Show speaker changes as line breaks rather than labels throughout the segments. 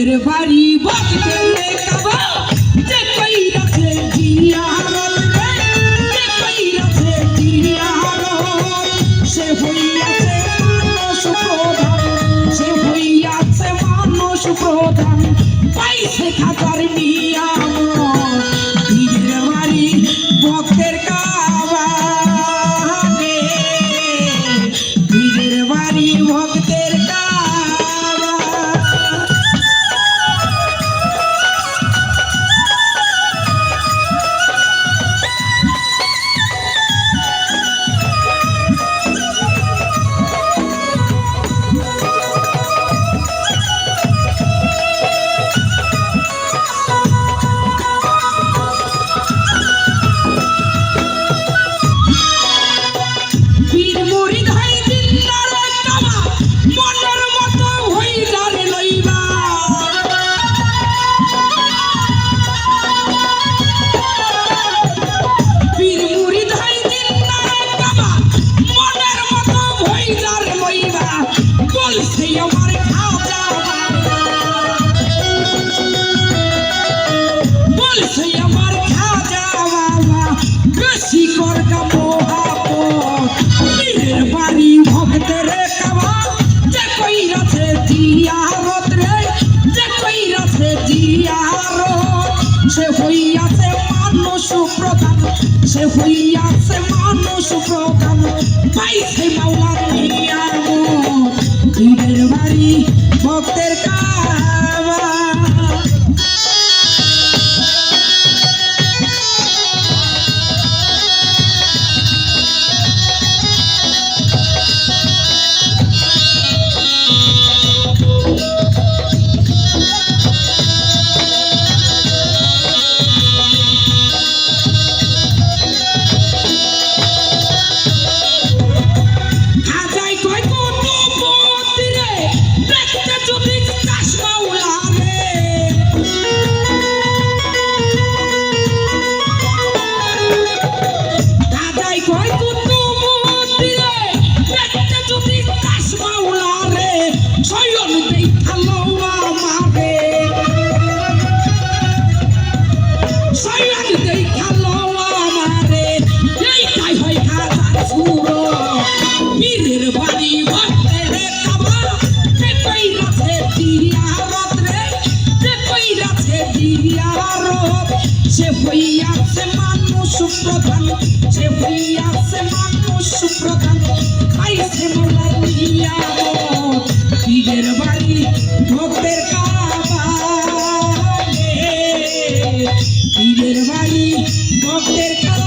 পীরের বাড়ি ভক্তের কাবা যে কইরাছে জিয়ারত রে, যে কইরাছে জিয়ারত, সে হইয়াছে মানুষ প্রধান, সে হইয়াছে মানুষ প্রধান, পাইছে খাতার নিয়ামত। পীরের বাড়ি ভক্তের কাবা রে, পীরের বাড়ি ভক্তের কাবা। সে হইয়াছে মানুষ প্রধান, সে হইয়াছে মানুষ প্রধান, পাইছে মাওলার নিয়ামত। পীরের বাড়ি ভক্তের কাবা। পীরের বাড়ি ভক্তের কাবা যে কইরাছে জিয়ারত রে, যে কইরাছে জিয়ারত, সে হইয়াছে মানুষ প্রধান, সে হইয়াছে মানুষ প্রধান, পাইছে মাওলার নিয়ামত। পীরের বাড়ি ভক্তের কাবা রে, পীরের বাড়ি ভক্তের কাবা।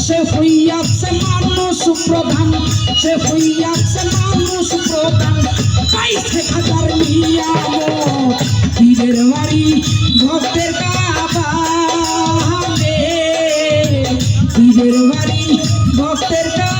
সে হইয়াছে মানুষ প্রধান, সে হইয়াছে মানুষ প্রধান, পাইছে খাতার নিয়ামত। পীরের বাড়ি ভক্তের কাবা রে, পীরের বাড়ি ভক্তের কাবা।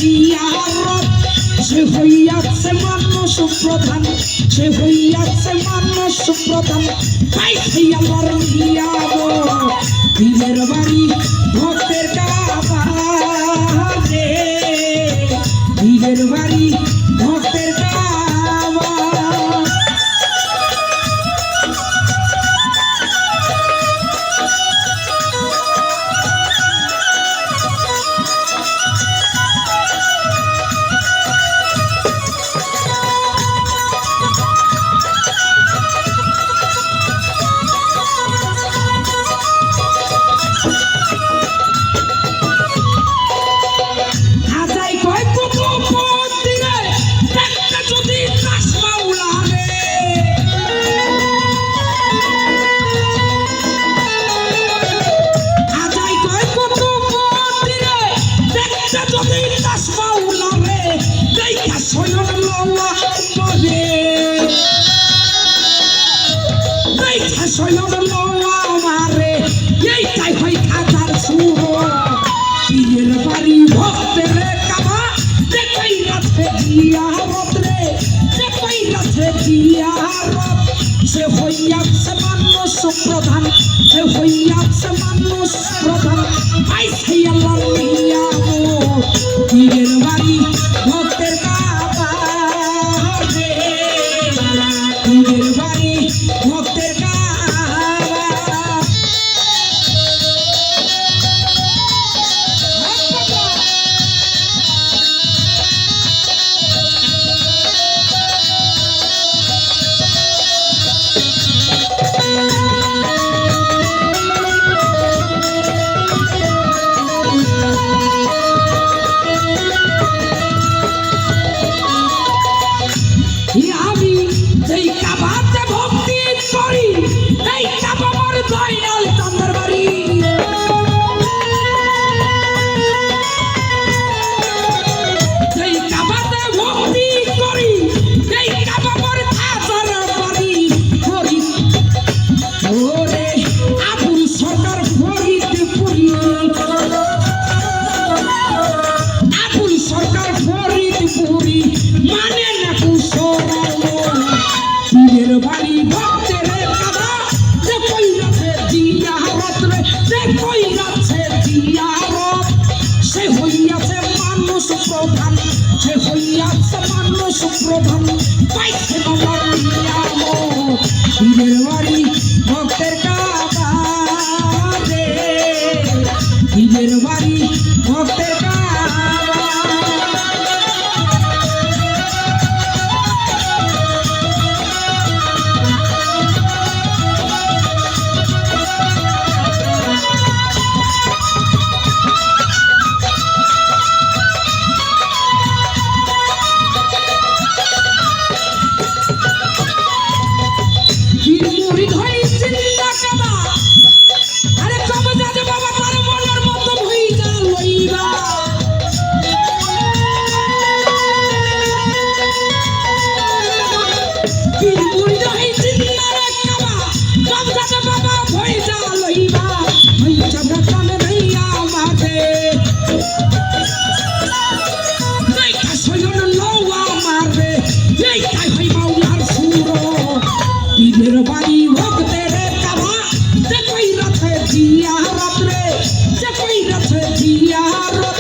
জিয়ারত সে হইয়াছে মানুষ প্রধান সে হইয়াছে মানুষ প্রধান পাইছে আমার নিয়ামত পীরের বাড়ি ভক্তের কাবা রে পীরের বাড়ি ভক্তের কাবা সে হইয়াছে মানুষ প্রধান সে হইয়াছে মানুষ প্রধান পাইছে আল্লাহর নিয়ামত পীরের বাড়ি ভক্তের কাবা রে পীরের বাড়ি ভক্তের কাবা আমি এই কাবাতে ভক্তি করি এই কাবা আমার দয়াল চাঁদের বাড়ি এই কাবাতে ভক্তি করি এই কাবা আমার চাঁদের বাড়ি করি ওরে আবুল সরকার ফরিদপুরি আবুল সরকার ফরিদপুরি মানে না কুশল পীরের বাড়ি ভক্তের কাবা যে কইরাছে জিয়ারত রে যে কইরাছে জিয়ারত সে হইয়াছে মানুষ প্রধান সে হইয়াছে মানুষ প্রধান পাইছে আমার নিয়ামত পীরের বাড়ি ভক্তের কাবা রে পীরের বাড়ি ভক্তের কাবা পীরের বাড়ি ভক্তের কাবা যে কইরাছে জিয়ারত রে যে কইরাছে জিয়ারত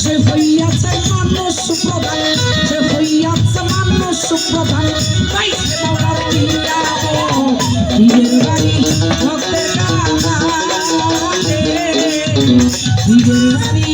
সে হইয়াছে মানুষ প্রধান সে হইয়াছে মানুষ প্রধান পাইছে বাবার নিয়ামত পীরের বাড়ি ভক্তের কাবা রে পীরের বাড়ি